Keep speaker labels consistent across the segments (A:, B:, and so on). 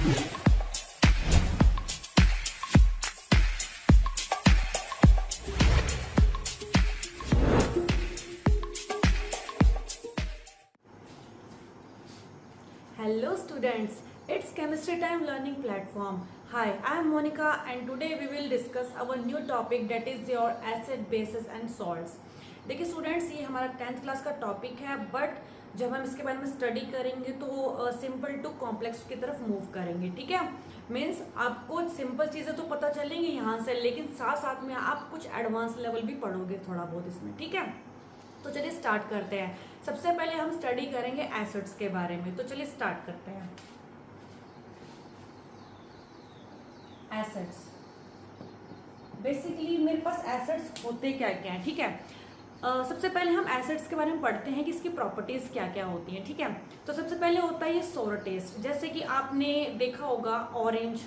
A: Hello students, it's Chemistry Time Learning Platform. Hi, I am Monica and today we will discuss our new topic that is your acid, bases and salts. देखिए students, ये हमारा 10th class का topic है, but जब हम इसके बारे में स्टडी करेंगे तो सिंपल टू कॉम्प्लेक्स की तरफ मूव करेंगे. ठीक है, मीन्स आपको सिंपल चीजें तो पता चलेंगी यहाँ से, लेकिन साथ साथ में आप कुछ एडवांस लेवल भी पढ़ोगे थोड़ा बहुत इसमें. ठीक है, तो चलिए स्टार्ट करते हैं. सबसे पहले हम स्टडी करेंगे एसिड्स के बारे में, तो चलिए स्टार्ट करते हैं. एसिड्स, बेसिकली मेरे पास एसिड्स होते क्या क्या हैं. ठीक है, सबसे पहले हम एसिड्स के बारे में पढ़ते हैं कि इसकी प्रॉपर्टीज क्या क्या होती हैं. ठीक है, तो सबसे पहले होता है ये सोर टेस्ट. जैसे कि आपने देखा होगा ऑरेंज,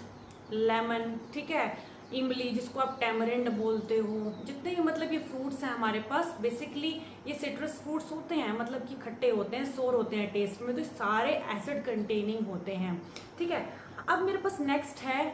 A: लेमन, ठीक है, इमली जिसको आप टैमरिंड बोलते हो, जितने भी मतलब ये फ्रूट्स हैं हमारे पास, बेसिकली ये सिट्रस फ्रूट्स होते हैं, मतलब कि खट्टे होते हैं, सोर होते हैं टेस्ट में, तो सारे एसिड कंटेनिंग होते हैं. ठीक है, अब मेरे पास नेक्स्ट है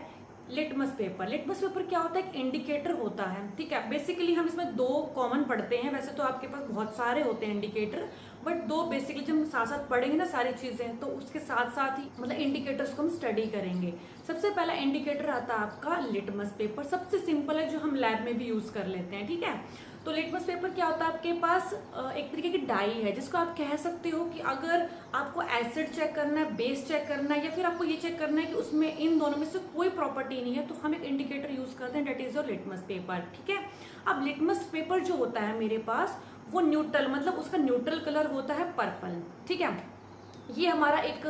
A: लिटमस पेपर. लिटमस पेपर क्या होता है? एक इंडिकेटर होता है. ठीक है, बेसिकली हम इसमें दो कॉमन पढ़ते हैं, वैसे तो आपके पास बहुत सारे होते हैं इंडिकेटर, बट दो बेसिकली जब हम साथ साथ पढ़ेंगे ना सारी चीजें, तो उसके साथ साथ ही मतलब इंडिकेटर्स को हम स्टडी करेंगे. सबसे पहला इंडिकेटर आता है आपका लिटमस पेपर. सबसे सिंपल है, जो हम लैब में भी यूज कर लेते हैं. ठीक है, तो लिटमस पेपर क्या होता है? आपके पास एक तरीके की डाई है, जिसको आप कह सकते हो कि अगर आपको एसिड चेक करना है, बेस चेक करना है, या फिर आपको ये चेक करना है कि उसमें इन दोनों में से कोई प्रॉपर्टी नहीं है, तो हम एक इंडिकेटर यूज करते हैं, that is your litmus paper. ठीक है, अब लिटमस पेपर जो होता है मेरे पास, वो न्यूट्रल, मतलब उसका न्यूट्रल कलर होता है पर्पल. ठीक है, ये हमारा एक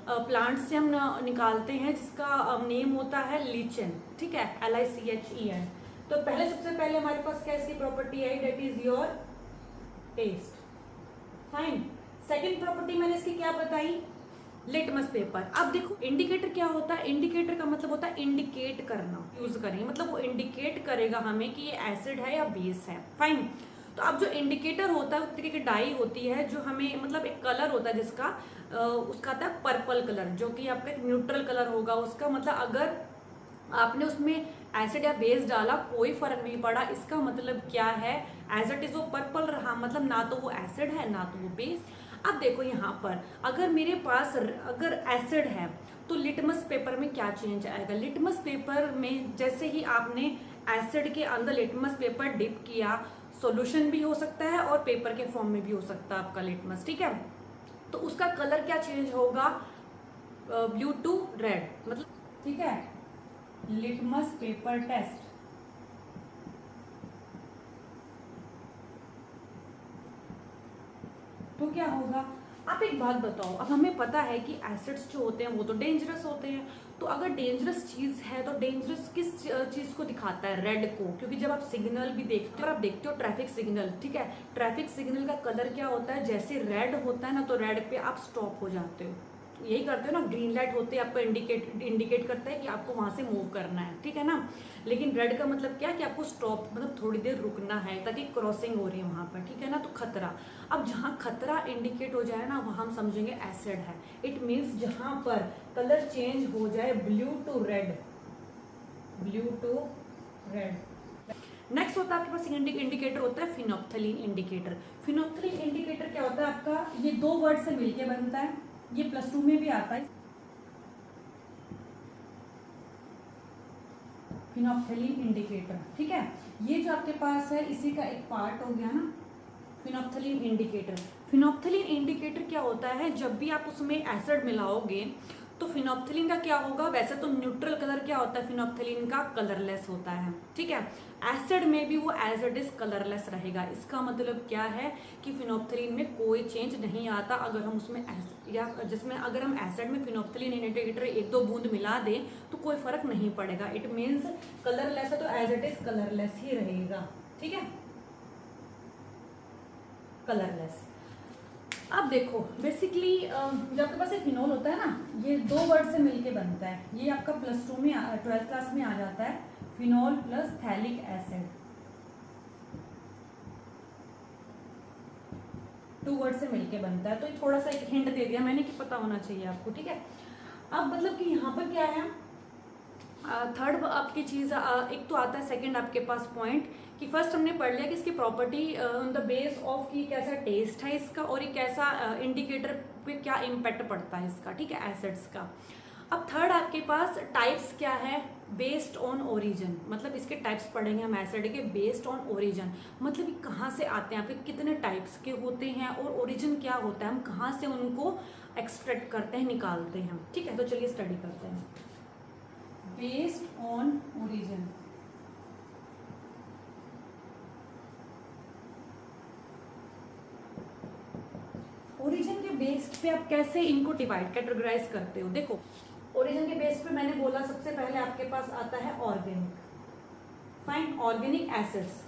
A: प्लांट से हम निकालते हैं, जिसका नेम होता है लीचेन. ठीक है, LICHEN. तो पहले सबसे पहले हमारे पास क्या इसकी प्रॉपर्टी है? That is your test. Fine. Second property मैंने इसकी क्या बताई? Litmus paper. अब देखो इंडिकेटर क्या होता है? इंडिकेटर का मतलब होता है इंडिकेट करना. यूज करेंगे मतलब वो इंडिकेट करेगा हमें कि ये एसिड है या बेस है. फाइन. तो अब जो इंडिकेटर होता है उस तरीके की डाई होती है, जो हमें मतलब एक कलर होता है जिसका उसका आता है पर्पल कलर, जो कि आपका एक न्यूट्रल कलर होगा उसका. मतलब अगर आपने उसमें एसिड या बेस डाला, कोई फर्क नहीं पड़ा. इसका मतलब क्या है? एज इट इज वो पर्पल रहा, मतलब ना तो वो एसिड है ना तो वो बेस. अब देखो यहाँ पर अगर मेरे पास अगर एसिड है, तो लिटमस पेपर में क्या चेंज आएगा? लिटमस पेपर में जैसे ही आपने एसिड के अंदर लिटमस पेपर डिप किया, सॉल्यूशन भी हो सकता है और पेपर के फॉर्म में भी हो सकता है आपका लिटमस. ठीक है, तो उसका कलर क्या चेंज होगा? ब्लू टू रेड, मतलब. ठीक है, लिटमस पेपर टेस्ट. तो क्या होगा? आप एक बात बताओ, अब हमें पता है कि एसिड्स जो होते हैं वो तो डेंजरस होते हैं, तो अगर डेंजरस चीज है तो डेंजरस किस चीज को दिखाता है? रेड को. क्योंकि जब आप सिग्नल भी देखते हो, आप देखते हो ट्रैफिक सिग्नल, ठीक है, ट्रैफिक सिग्नल का कलर क्या होता है? जैसे रेड होता है ना, तो रेड पे आप स्टॉप हो जाते हो. यही करते हो ना. ग्रीन लाइट होते हैं आपको इंडिकेट करता है कि आपको वहां से मूव करना है. ठीक है ना, लेकिन रेड का मतलब क्या? कि आपको स्टॉप, मतलब थोड़ी देर रुकना है, ताकि क्रॉसिंग हो रही है वहां पर. ठीक है ना, तो खतरा. अब जहां खतरा इंडिकेट हो जाए ना, वहां हम समझेंगे एसिड है. इट मीन्स जहां पर कलर चेंज हो जाए blue to red, blue to red. Next होता है आपके पास इंडिकेटर होता है फिनोप्थलीन इंडिकेटर. फिनोप्थलीन इंडिकेटर क्या होता है आपका? ये दो वर्ड से मिलकर बनता है, ये +2 में भी आता है. Phenolphthalein indicator. ठीक है, ये जो आपके पास है इसी का एक पार्ट हो गया ना, फिनोप्थलीन इंडिकेटर. फिनोप्थलीन इंडिकेटर क्या होता है? जब भी आप उसमें एसिड मिलाओगे, तो फिनोप्थलीन का क्या होगा? वैसे तो न्यूट्रल कलर क्या होता है फिनोप्थलीन का? कलरलेस होता है. ठीक है, एसिड में भी वो एज इट इज कलरलेस रहेगा. इसका मतलब क्या है? कि फिनोप्थलीन में कोई चेंज नहीं आता. अगर हम उसमें या जिसमें अगर हम एसिड में फिनोप्थलीन इंडिकेटर एक दो बूंद मिला दें, तो कोई फर्क नहीं पड़ेगा. इट मीन्स कलरलेस है तो एज इट इज कलरलेस ही रहेगा. ठीक है, कलरलेस. अब देखो बेसिकली जब आपके पास एक फिनोल होता है ना, ये दो वर्ड से मिलके बनता है. ये आपका +2 में 12th क्लास में आ जाता है, phenol plus phthalic acid. 2 word से मिलके बनता है. तो ये थोड़ा सा एक हिंट दे दिया मैंने कि पता होना चाहिए आपको. ठीक है, अब मतलब कि यहाँ पर क्या है, थर्ड आपकी चीज़, एक तो आता है सेकंड आपके पास पॉइंट कि फर्स्ट हमने पढ़ लिया कि इसकी property on the base of कि कैसा टेस्ट है इसका और एक कैसा इंडिकेटर पे क्या इम्पैक्ट पड़ता है इसका, ठीक है, एसिड्स का। अब थर्ड आपके पास टाइप्स क्या है, बेस्ड ऑन ओरिजिन, मतलब इसके टाइप्स पढ़ेंगे हम एसिड के बेस्ड ऑन ओरिजिन, मतलब कहाँ से आते हैं, आपके कितने टाइप्स के होते हैं और ओरिजिन क्या होता है, हम कहाँ से उनको एक्सट्रैक्ट करते हैं, निकालते हैं, ठीक है। तो चलिए स्टडी करते हैं बेस्ड ऑन ओरिजिन। ओरिजिन के बेस पे आप कैसे इनको डिवाइड कैटेगराइज करते हो, देखो ओरिजिन के बेस पे मैंने बोला सबसे पहले आपके पास आता है ऑर्गेनिक, फाइन, ऑर्गेनिक एसिड्स,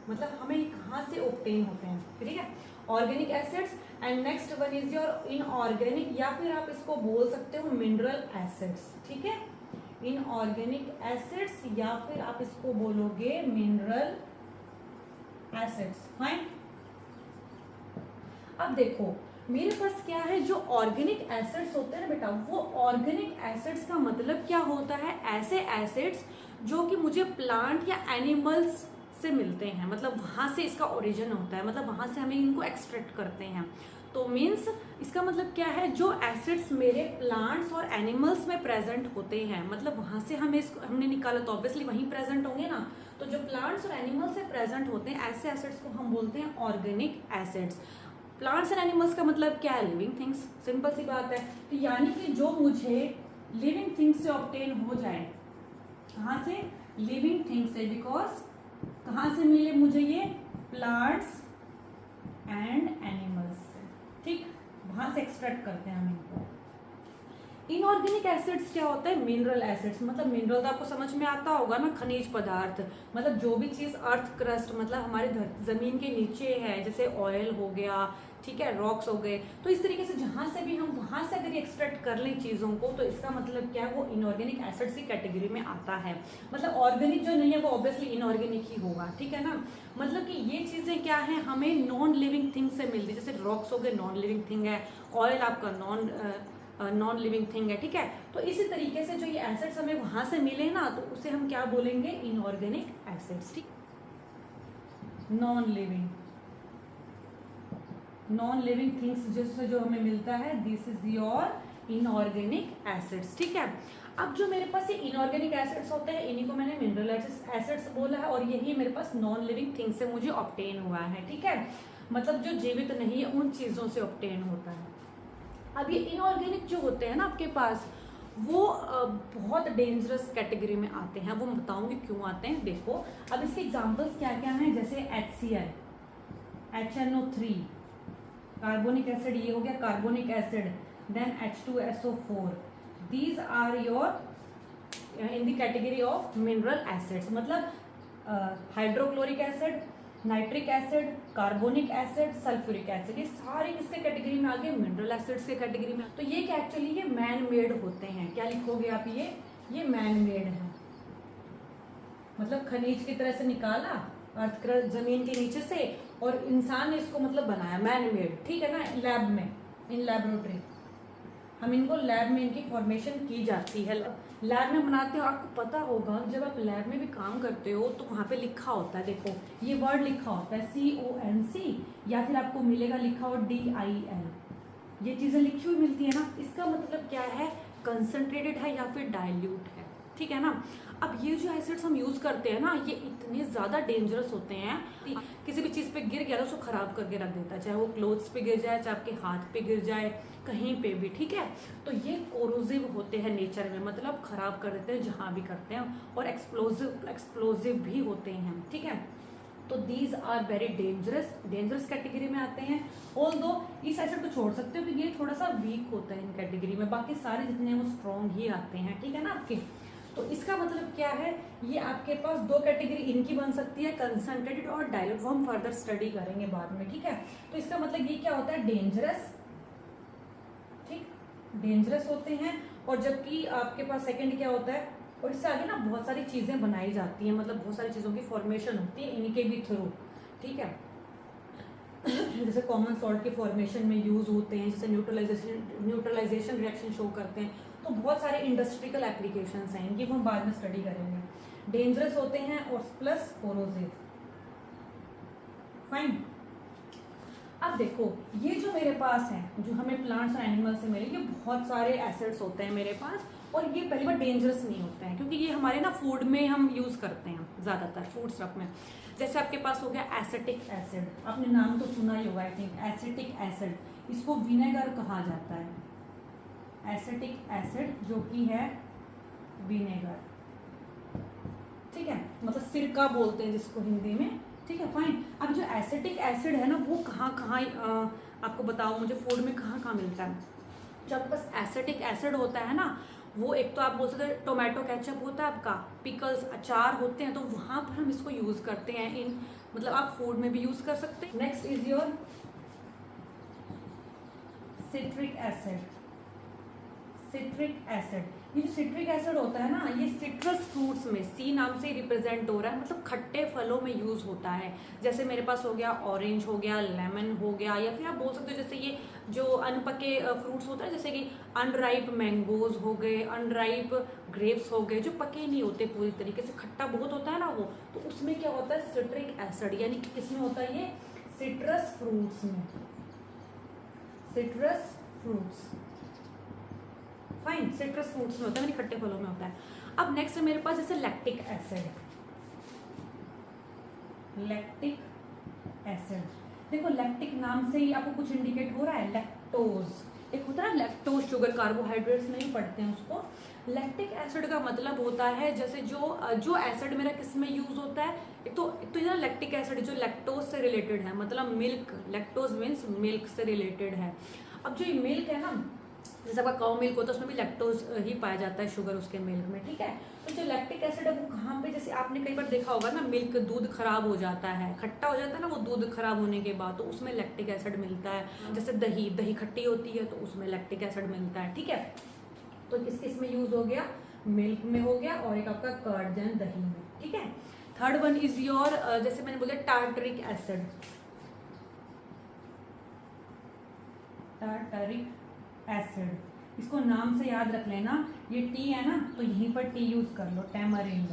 A: मतलब हमें कहाँ से ऑब्टेन होते हैं, ठीक है, organic acids. And next one is your inorganic, या फिर आप इसको बोल सकते हो मिनरल एसिड्स, ठीक है, इनऑर्गेनिक एसिड्स या फिर आप इसको बोलोगे मिनरल एसिड्स, फाइन। अब देखो मेरे पास क्या है, जो ऑर्गेनिक एसिड्स होते हैं ना बेटा, वो ऑर्गेनिक एसिड्स का मतलब क्या होता है, ऐसे एसिड्स जो कि मुझे प्लांट या एनिमल्स से मिलते हैं, मतलब वहां से इसका ओरिजिन होता है, मतलब वहां से हमें इनको एक्सट्रैक्ट करते हैं। तो मीन्स इसका मतलब क्या है, जो एसिड्स मेरे प्लांट्स और एनिमल्स में प्रेजेंट होते हैं, मतलब वहां से हमें इसको हमने निकाला तो ऑब्वियसली वहीं प्रेजेंट होंगे ना, तो जो प्लांट्स और एनिमल्स से प्रेजेंट होते हैं ऐसे एसिड्स को हम बोलते हैं organic acids. Plants and animals का मतलब क्या है, लिविंग थिंग्स, सिंपल सी बात है। तो यानी कि जो मुझे लिविंग थिंग्स से ऑब्टेन हो जाए, कहाँ से, लिविंग थिंग्स से, बिकॉज कहाँ से मिले मुझे ये, प्लांट्स एंड एनिमल्स से, ठीक, वहां से एक्सट्रैक्ट करते हैं हम इनको। इनऑर्गेनिक एसिड्स क्या होता है, मिनरल एसिड्स, मतलब मिनरल तो आपको समझ में आता होगा ना, खनिज पदार्थ, मतलब जो भी चीज अर्थ क्रस्ट, मतलब हमारे जमीन के नीचे है, जैसे ऑयल हो गया, ठीक है, रॉक्स हो गए, तो इस तरीके से जहां से भी हम वहां से अगर एक्सट्रैक्ट कर लें चीजों को, तो इसका मतलब क्या है, वो इनऑर्गेनिक एसिड्स की कैटेगरी में आता है। मतलब ऑर्गेनिक जो नहीं है वो ऑब्वियसली इनऑर्गेनिक ही होगा, ठीक है ना। मतलब कि ये चीजें क्या है, हमें नॉन लिविंग थिंग से मिलती है, जैसे रॉक्स हो गए नॉन लिविंग थिंग है, ऑयल आपका नॉन लिविंग थिंग है, ठीक है। तो इसी तरीके से जो ये एसिड्स हमें वहां से मिले ना, तो उसे हम क्या बोलेंगे, इनऑर्गेनिक एसिड्स, ठीक, नॉन लिविंग थिंग्स जिससे जो हमें मिलता है, this is your inorganic acids, ठीक है। अब जो मेरे पास ये इनऑर्गेनिक एसिड्स होते हैं, इन्हीं को मैंने मिनरल एसिड्स बोला है, और यही मेरे पास नॉन लिविंग थिंग से मुझे ऑब्टेन हुआ है, ठीक है, मतलब जो जीवित नहीं है उन चीजों से ऑब्टेन होता है। अब ये इनऑर्गेनिक जो होते हैं ना आपके पास, वो बहुत डेंजरस कैटेगरी में आते हैं, वो मैं बताऊंगी क्यों आते हैं। देखो अब इसके एग्जांपल्स क्या क्या हैं, जैसे HCl, HNO3, कार्बोनिक एसिड, ये हो गया carbonic acid, then H2SO4, these are your in the category of mineral acids, मतलब hydrochloric acid, nitric acid, carbonic acid, sulphuric acid, ये सारे किसके कैटेगरी में आ गए, मिनरल एसिड्स के कैटेगरी में। तो ये एक्चुअली ये मैन मेड होते हैं, क्या लिखोगे आप, ये मैन मेड है, मतलब खनिज की तरह से निकाला अर्थ जमीन के नीचे से, और इंसान ने इसको मतलब बनाया, मैन मेड, ठीक है ना, लैब में, इन लैबोरेटरी हम इनको लैब में इनकी फॉर्मेशन की जाती है, लैब में बनाते हो। आपको पता होगा जब आप लैब में भी काम करते हो तो वहाँ पे लिखा होता है, देखो ये वर्ड लिखा होता है CONC, या फिर आपको मिलेगा लिखा हो DIL, ये चीजें लिखी हुई मिलती है ना, इसका मतलब क्या है, कंसंट्रेटेड है या फिर डाइल्यूट है, ठीक है ना। अब ये जो एसिड्स हम यूज करते हैं ना, ये इतने ज्यादा डेंजरस होते हैं, किसी भी चीज पे गिर गया तो उसको खराब करके रख देता है, चाहे वो क्लोथ्स पे गिर जाए, चाहे आपके हाथ पे गिर जाए, कहीं पे भी, ठीक है। तो ये कोरोसिव होते हैं नेचर में, मतलब खराब कर देते हैं जहां भी करते हैं, और एक्सप्लोजिव भी होते हैं, ठीक है। तो these are very dangerous category में आते हैं। ऑल्दो इस एसिड को छोड़ सकते हो क्योंकि ये थोड़ा सा वीक होता है इन कैटेगरी में, बाकी सारे जितने हैं वो स्ट्रॉन्ग ही आते हैं, ठीक है ना आपके। तो इसका मतलब क्या है, ये आपके पास दो कैटेगरी इनकी बन सकती है, कंसंट्रेटेड और डाइल्यूट, वो हम फर्दर स्टडी करेंगे बाद में, ठीक है। तो इसका मतलब ये क्या होता है, डेंजरस, ठीक, डेंजरस होते हैं। और जबकि आपके पास सेकंड क्या होता है, और इससे आगे ना बहुत सारी चीजें बनाई जाती हैं, मतलब बहुत सारी चीजों की फॉर्मेशन होती है इनके भी थ्रू, ठीक है। जैसे कॉमन सॉल्ट के फॉर्मेशन में यूज होते हैं, जैसे न्यूट्रलाइजेशन रिएक्शन शो करते हैं। तो बहुत सारे इंडस्ट्रियल एप्लीकेशंस हैं इनकी, वो हम बाद में स्टडी करेंगे। डेंजरस होते हैं और प्लस कोरोसिव। फाइन। अब देखो ये जो मेरे पास है, जो हमें प्लांट्स और एनिमल्स से मिले, ये बहुत सारे एसिड्स होते हैं मेरे पास, और ये पहली बार डेंजरस नहीं होते हैं क्योंकि ये हमारे ना फूड में हम यूज करते हैं ज्यादातर, फूड स्टफ में। जैसे आपके पास हो गया एसिटिक एसिड, आपने नाम तो सुना ही होगा आई थिंक, एसिटिक एसिड, इसको विनेगर कहा जाता है। एसिटिक एसिड जो कि है विनेगर, ठीक है, मतलब सिरका बोलते हैं जिसको हिंदी में, ठीक है। फाइन। अब जो एसिटिक एसिड है ना, वो कहाँ कहाँ आपको बताओ मुझे, फूड में कहाँ कहाँ मिलता है। जो आपके पास एसिटिक एसिड होता है ना, वो एक तो आप बोल सकते हैं टोमेटो केचप होता है आपका, पिकल्स अचार होते हैं, तो वहां पर हम इसको यूज करते हैं। इन मतलब आप फूड में भी यूज कर सकते हैं। Next is your citric acid. Citric acid, ये जो सिट्रिक एसिड होता है ना, ये सिट्रस फ्रूट्स में, सी नाम से रिप्रेजेंट हो रहा है, मतलब खट्टे फलों में यूज होता है। जैसे मेरे पास हो गया ऑरेंज हो गया, लेमन हो गया, या फिर आप बोल सकते हो जैसे ये जो अनपके फ्रूट्स होते हैं, जैसे कि अनराइप मैंगोज हो गए, अनराइप ग्रेप्स हो गए, जो पके नहीं होते पूरी तरीके से, खट्टा बहुत होता है ना वो, तो उसमें क्या होता है सिट्रिक एसिड, यानी कि किसमें होता है ये, सिट्रस फ्रूट्स में, citrus fruits. Fine, citrus fruits में होता है, यानी खट्टे फलों में होता है। अब नेक्स्ट है मेरे पास जैसे लैक्टिक एसिड। लैक्टिक एसिड, देखो लैक्टिक नाम से ही आपको कुछ इंडिकेट हो रहा है, लैक्टोज एक होता है, लैक्टोज शुगर, कार्बोहाइड्रेट्स नहीं पढ़ते हैं उसको। लैक्टिक एसिड का मतलब होता है जैसे जो एसिड मेरा किस में यूज होता है, एक तो ये लैक्टिक एसिड जो लैक्टोज से रिलेटेड है, मतलब मिल्क, लैक्टोज मीन्स मिल्क से रिलेटेड है। अब जो ये मिल्क है ना, जैसे आपका काउ मिल्क होता है, उसमें भी लैक्टोज ही पाया जाता है, शुगर उसके मिल्क में, ठीक है। तो जो लैक्टिक एसिड है वो कहाँ पे, जैसे आपने कई बार देखा होगा ना, मिल्क दूध खराब हो जाता है, खट्टा हो जाता है ना वो दूध खराब होने के बाद, तो उसमें लैक्टिक एसिड मिलता है। जैसे दही खट्टी होती है तो उसमें लैक्टिक एसिड मिलता है, ठीक है। तो किस किस में यूज हो गया, मिल्क में हो गया, और एक आपका कर्ड यानी दही में, ठीक है। थर्ड वन इज योर, जैसे मैंने बोला टार्टरिक एसिड। टार्टरिक एसिड, इसको नाम से याद रख लेना, ये टी है ना तो यहीं पर टी यूज कर लो, टैमरिंड,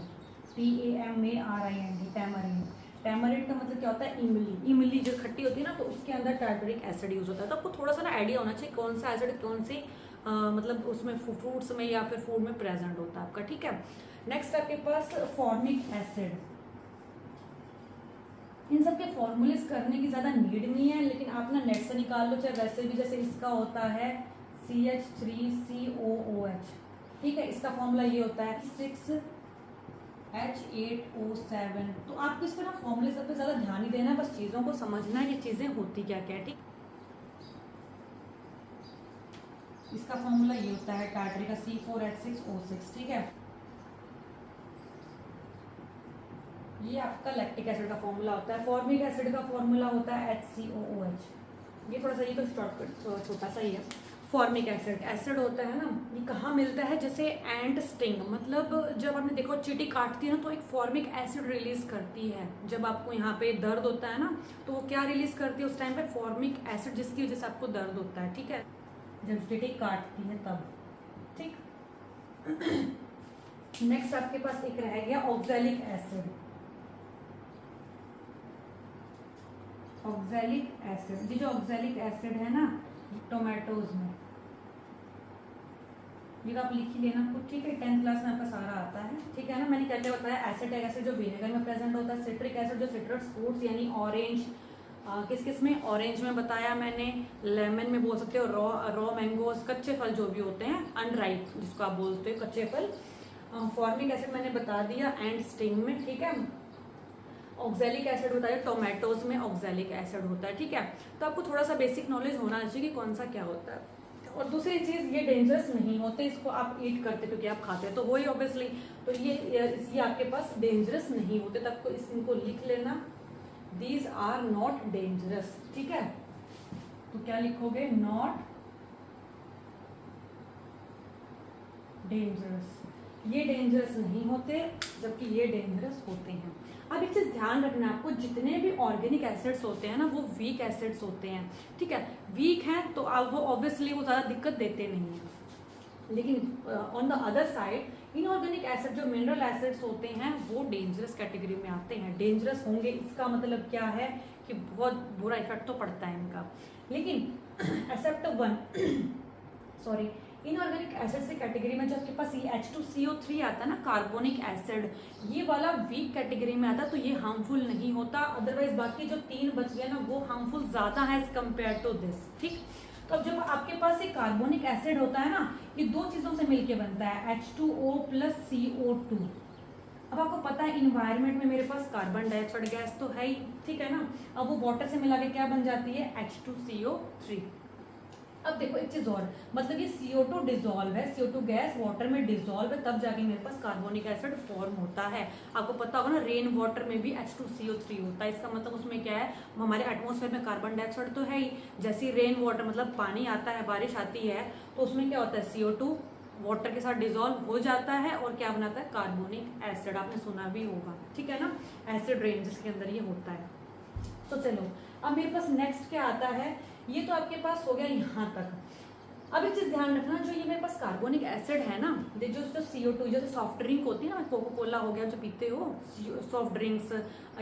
A: TAMARIND, टैमरिंड। टैमरिंड का मतलब क्या होता है, इमली, इमली जो खट्टी होती है ना, तो उसके अंदर टार्टरिक एसिड यूज होता है। तो आपको थोड़ा सा ना आइडिया होना चाहिए कौन सा एसिड कौन सी मतलब उसमें फ्रूट्स में या फिर फूड में प्रेजेंट होता है आपका, ठीक है। नेक्स्ट आपके पास फॉर्मिक एसिड। इन सब के फॉर्मूलेस करने की ज्यादा नीड नहीं है, लेकिन आप ना नेट से निकाल लो, चाहे वैसे भी, जैसे इसका होता है CH3COOH, ठीक है। इसका फॉर्मूला ये होता है 6H8O7। तो आपको इस पर ना फॉर्मूले सब पे ज्यादा ध्यान नहीं देना है, बस चीजों को समझना है, ये चीजें होती क्या क्या, ठीक। इसका फॉर्मूला ये होता है टार्टरिक का C4H6O6, ठीक है। ये आपका लैक्टिक एसिड का फॉर्मूला होता है। फॉर्मिक एसिड का फॉर्मूला होता है HCOOH। ये थोड़ा सा, ये तो शॉर्टकट छोटा सा ही है। फॉर्मिक एसिड होता है ना, ये कहाँ मिलता है, जैसे एंट स्टिंग, मतलब जब आपने देखो चींटी काटती है ना तो एक फॉर्मिक एसिड रिलीज करती है। जब आपको यहाँ पे दर्द होता है ना तो वो क्या रिलीज करती है उस टाइम पे, फॉर्मिक एसिड, जिसकी वजह से आपको दर्द होता है, ठीक है, जब चींटी काटती है तब, ठीक। नेक्स्ट आपके पास एक रह गया ऑक्सैलिक एसिड। ऑक्सैलिक एसिड, ये जो ऑक्सैलिक एसिड है ना टोमेटोज में, ये तो आप लिख ही लेना कुछ, ठीक है। 10th क्लास में आपका सारा आता है, ठीक है ना। मैंने क्या क्या बताया, एसिटिक एसिड जो विनेगर में प्रेजेंट होता है, सिट्रिक एसिड जो सिट्रस फ्रूट्स यानी ऑरेंज, किस किस में, ऑरेंज में बताया मैंने, लेमन में बोल सकते हो, रॉ मैंगोज, कच्चे फल जो भी होते हैं, अनराइप जिसको आप बोलते हो कच्चे फल। फॉर्मिक एसिड मैंने बता दिया एंड स्टिंग में, ठीक है। ऑक्सैलिक एसिड होता है टोमेटोज में, ऑक्सैलिक एसिड होता है, ठीक है। तो आपको थोड़ा सा बेसिक नॉलेज होना चाहिए कि कौन सा क्या होता है। और दूसरी चीज, ये डेंजरस नहीं होते, इसको आप ईट करते क्योंकि आप खाते हैं तो वही ऑब्वियसली, तो ये आपके पास डेंजरस नहीं होते, तब को इनको लिख लेना, दीज आर नॉट डेंजरस, ठीक है। तो क्या लिखोगे, नॉट डेंजरस। ये डेंजरस नहीं होते, जबकि ये डेंजरस होते हैं। अब एक चीज ध्यान रखना आपको, जितने भी ऑर्गेनिक एसिड्स होते हैं ना वो वीक एसिड्स होते हैं, ठीक है। वीक हैं तो अब वो ऑब्वियसली वो ज्यादा दिक्कत देते नहीं हैं, लेकिन on the other side inorganic acid जो मिनरल एसिड्स होते हैं वो डेंजरस कैटेगरी में आते हैं। डेंजरस होंगे इसका मतलब क्या है कि बहुत बुरा इफेक्ट तो पड़ता है इनका। लेकिन except one sorry inorganic acid की कैटेगरी में जो आपके पास ये H2CO3 आता है ना, कार्बोनिक एसिड, ये वाला वीक कैटेगरी में आता है, तो ये हार्मफुल नहीं होता। अदरवाइज बाकी जो 3 बच गए ना वो हार्मफुल ज्यादा है एज कम्पेयर टू दिस, ठीक। तो अब जब आपके पास एक कार्बोनिक एसिड होता है ना, ये 2 चीजों से मिलके बनता है, H2O + CO2। अब आपको पता है इन्वायरमेंट में मेरे पास कार्बन डाइऑक्साइड गैस तो है ही, ठीक है ना। अब वो वाटर से मिला के क्या बन जाती है, H2CO3। अब देखो एक चीज और, मतलब ये CO2 डिजोल्व है, CO2 गैस वाटर में डिजोल्व है, तब जाके मेरे पास कार्बोनिक एसिड फॉर्म होता है। आपको पता होगा ना रेन वाटर में भी H2CO3 होता है, इसका मतलब उसमें क्या है, हमारे एटमॉस्फेयर में कार्बन डाइऑक्साइड तो है ही, जैसे रेन वाटर मतलब पानी आता है, बारिश आती है, तो उसमें क्या होता है, CO2 वाटर के साथ डिजोल्व हो जाता है और क्या बनाता है, कार्बोनिक एसिड। आपने सुना भी होगा, ठीक है ना, एसिड रेन जिसके अंदर ये होता है। तो चलो अब मेरे पास नेक्स्ट क्या आता है, ये तो आपके पास हो गया यहाँ तक। अब एक चीज ध्यान रखना, जो ये मेरे पास कार्बोनिक एसिड है ना, जो CO2 जैसे सॉफ्ट ड्रिंक होती है ना, कोको कोला हो गया जो पीते हो, सॉफ्ट ड्रिंक्स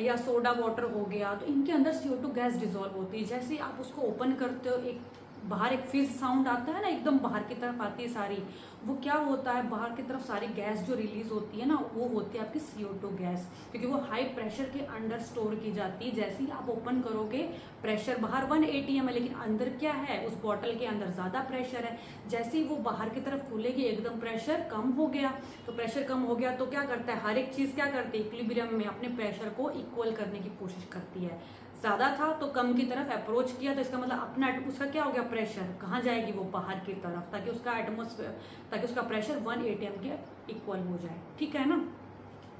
A: या सोडा वाटर हो गया, तो इनके अंदर CO2 गैस डिजोल्व होती है। जैसे आप उसको ओपन करते हो, एक बाहर एक फिज साउंड आता है ना, एकदम बाहर की तरफ आती है सारी, वो क्या होता है, बाहर की तरफ सारी गैस जो रिलीज होती है ना, वो होती है आपकी CO2 गैस, क्योंकि वो हाई प्रेशर के अंडर स्टोर की जाती है। जैसे ही आप ओपन करोगे, प्रेशर बाहर 1 atm है, लेकिन अंदर क्या है, उस बॉटल के अंदर ज्यादा प्रेशर है। जैसे ही वो बाहर की तरफ खुलेगी, एकदम प्रेशर कम हो गया, तो प्रेशर कम हो गया तो क्या करता है, हर एक चीज क्या करती है, इक्विलिब्रियम में अपने प्रेशर को इक्वल करने की कोशिश करती है। ज्यादा था तो कम की तरफ अप्रोच किया, तो इसका मतलब अपना उसका क्या हो गया, प्रेशर कहाँ जाएगी, वो बाहर की तरफ, ताकि उसका एटमोस्फेयर, ताकि उसका प्रेशर 1 atm के इक्वल हो जाए, ठीक है ना।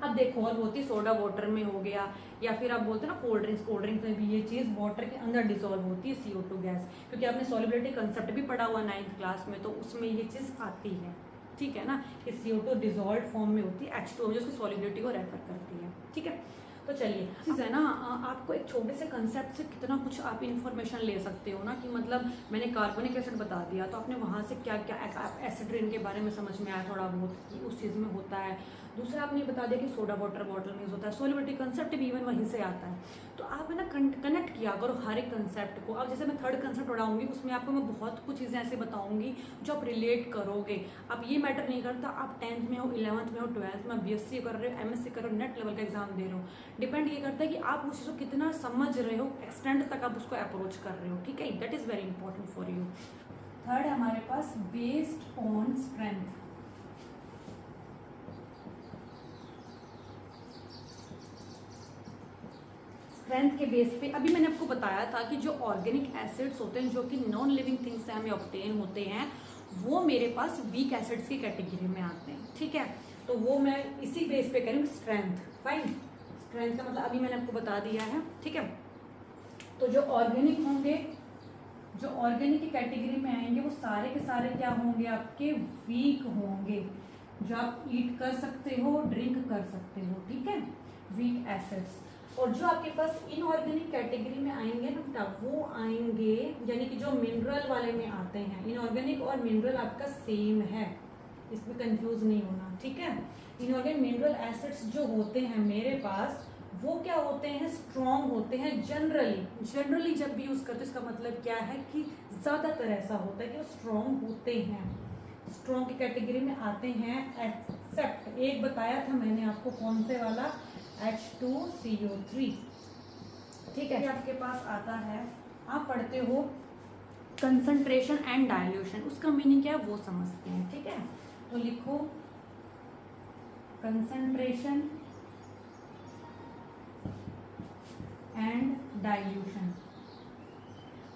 A: अब देखो और होती सोडा वाटर में हो गया, या फिर आप बोलते हैं ना कोल्ड ड्रिंक्स, कोल्ड ड्रिंक्स में भी ये चीज वाटर के अंदर डिसॉल्व होती है CO2 गैस, क्योंकि आपने सॉल्युबिलिटी कंसेप्ट भी पढ़ा हुआ 9th क्लास में, तो उसमें ये चीज आती है, ठीक है ना, कि CO2 डिसॉल्व फॉर्म में होती है, H2O जो उसकी सॉल्युबिलिटी को रेफर करती है, ठीक है। तो चलिए चीज है ना, आपको एक छोटे से कंसेप्ट से कितना कुछ आप इन्फॉर्मेशन ले सकते हो ना, कि मतलब मैंने कार्बनिक एसिड बता दिया, तो आपने वहां से क्या क्या एसिड रेन के बारे में समझ में आया थोड़ा बहुत कि उस चीज़ में होता है। दूसरा आपने बता दिया कि सोडा वाटर बॉटल में यूज होता है, सॉल्युबिलिटी कंसेप्ट भी इवन वहीं से आता है। तो आप है ना कनेक्ट किया करो हर एक कंसेप्ट को। अब जैसे मैं 3rd कंसेप्ट पढ़ाऊंगी, उसमें आपको मैं बहुत कुछ चीज़ें ऐसे बताऊंगी जो आप रिलेट करोगे। अब ये मैटर नहीं करता आप 10th में हो, 11th में हो, 12th में BSc कर रहे हो, MSc कर रहे हो, नेट लेवल का एग्जाम दे रहे हो, डिपेंड ये करता है कि आप उस चीज़ को कितना समझ रहे हो, एक्सटेंड तक आप उसको अप्रोच कर रहे हो, ठीक है। That is very important for you. 3rd हमारे पास बेस्ड ऑन स्ट्रेंथ। स्ट्रेंथ के बेस पे अभी मैंने आपको बताया था कि जो ऑर्गेनिक एसिड्स होते हैं, जो कि नॉन लिविंग थिंग्स से हमें ऑब्टेन होते हैं, वो मेरे पास वीक एसिड्स की कैटेगरी में आते हैं, ठीक है। तो वो मैं इसी बेस पे करूँगी स्ट्रेंथ, फाइन। स्ट्रेंथ का मतलब अभी मैंने आपको बता दिया है, ठीक है। तो जो ऑर्गेनिक होंगे, जो ऑर्गेनिक की कैटेगरी में आएंगे, वो सारे के सारे क्या होंगे, आपके वीक होंगे, जो आप ईट कर सकते हो, ड्रिंक कर सकते हो, ठीक है, वीक एसिड्स। और जो आपके पास इनऑर्गेनिक कैटेगरी में आएंगे ना, वो आएंगे यानी कि जो मिनरल वाले में आते हैं। इनऑर्गेनिक और मिनरल आपका सेम है, इसमें कंफ्यूज नहीं होना, ठीक है। इनऑर्गेनिक मिनरल एसिड्स जो होते हैं मेरे पास, वो क्या होते हैं, स्ट्रॉन्ग होते हैं जनरली जब भी यूज करते हैं, इसका मतलब क्या है कि ज्यादातर ऐसा होता है कि वो स्ट्रॉन्ग होते हैं, स्ट्रॉन्ग की कैटेगरी में आते हैं। एक्सेप्ट एक बताया था मैंने आपको, कौन से वाला, H2CO3, ठीक है। आपके पास आता है, आप पढ़ते हो कंसंट्रेशन एंड डाइल्यूशन, उसका मीनिंग क्या है वो समझते हैं, ठीक है। तो लिखो कंसंट्रेशन एंड डाइल्यूशन।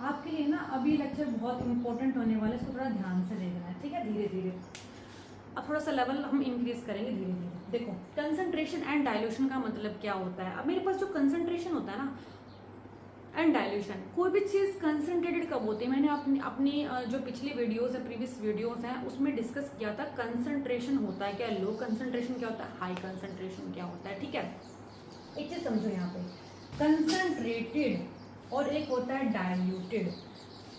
A: आपके लिए ना अभी लेक्चर बहुत इंपॉर्टेंट होने वाला है, इसको थोड़ा ध्यान से देखना है, ठीक है, धीरे धीरे। अब थोड़ा सा लेवल हम इंक्रीज करेंगे धीरे धीरे। देखो कंसंट्रेशन एंड डाइल्यूशन का मतलब क्या होता है। अब मेरे पास जो कंसंट्रेशन होता है ना, एंड डाइल्यूशन। कोई भी चीज़ कंसनट्रेटेड कब होती है, मैंने अपनी जो पिछली वीडियोस है, प्रीवियस वीडियोस हैं, उसमें डिस्कस किया था कंसंट्रेशन होता है क्या, लो कंसंट्रेशन क्या होता है, हाई कंसंट्रेशन क्या होता है। ठीक है, एक चीज़ समझो यहाँ पे, कंसंट्रेटेड और एक होता है डाइल्यूटेड।